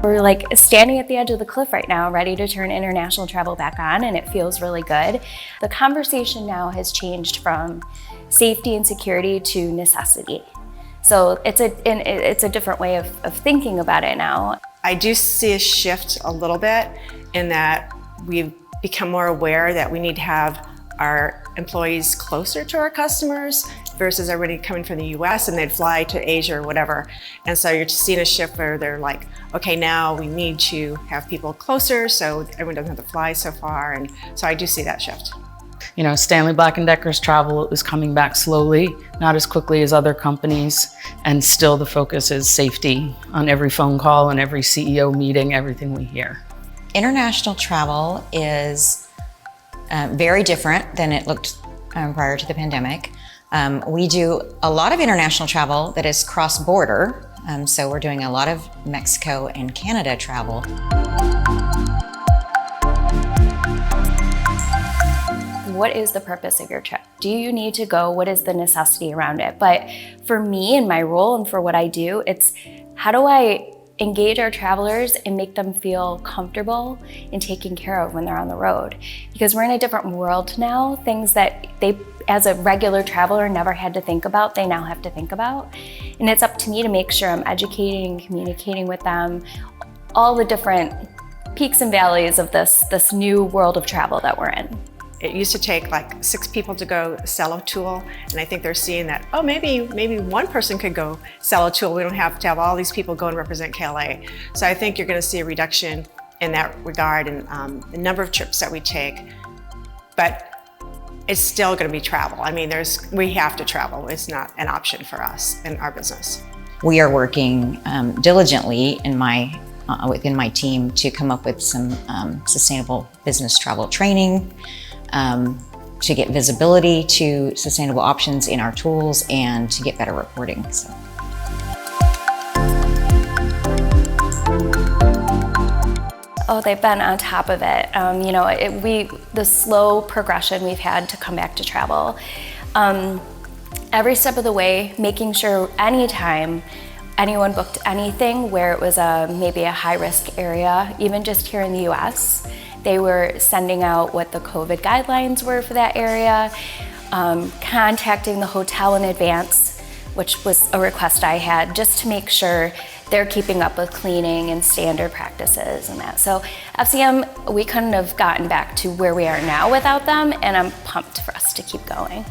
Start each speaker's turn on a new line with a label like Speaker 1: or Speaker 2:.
Speaker 1: We're like standing at the edge of the cliff right now, ready to turn international travel back on, and it feels really good. The conversation now has changed from safety and security to necessity. So it's a different way of thinking about it now.
Speaker 2: I do see a shift a little bit in that we've become more aware that we need to have our employees closer to our customers versus everybody coming from the US and they'd fly to Asia or whatever. And so you're just seeing a shift where they're like, okay, now we need to have people closer so everyone doesn't have to fly so far. And so I do see that shift.
Speaker 3: You know, Stanley Black & Decker's travel is coming back slowly, not as quickly as other companies, and still the focus is safety on every phone call and every CEO meeting, everything we hear.
Speaker 4: International travel is very different than it looked prior to the pandemic. We do a lot of international travel that is cross-border, so we're doing a lot of Mexico and Canada travel.
Speaker 1: What is the purpose of your trip? Do you need to go? What is the necessity around it? But for me and my role and for what I do, it's how do I engage our travelers and make them feel comfortable and taken care of when they're on the road? Because we're in a different world now. Things that they, as a regular traveler, never had to think about, they now have to think about. And it's up to me to make sure I'm educating and communicating with them all the different peaks and valleys of this new world of travel that we're in.
Speaker 2: It used to take like 6 people to go sell a tool, and I think they're seeing that, oh, maybe one person could go sell a tool. We don't have to have all these people go and represent KLA. So I think you're going to see a reduction in that regard in the number of trips that we take, but it's still going to be travel. I mean, we have to travel. It's not an option for us in our business.
Speaker 4: We are working diligently within my team to come up with some sustainable business travel training, to get visibility to sustainable options in our tools and to get better reporting. So.
Speaker 1: Oh, they've been on top of it. You know, the slow progression we've had to come back to travel. Every step of the way, making sure anytime anyone booked anything where it was maybe a high-risk area, even just here in the US, they were sending out what the COVID guidelines were for that area, contacting the hotel in advance, which was a request I had, just to make sure they're keeping up with cleaning and standard practices and that. So FCM, we couldn't have gotten back to where we are now without them, and I'm pumped for us to keep going.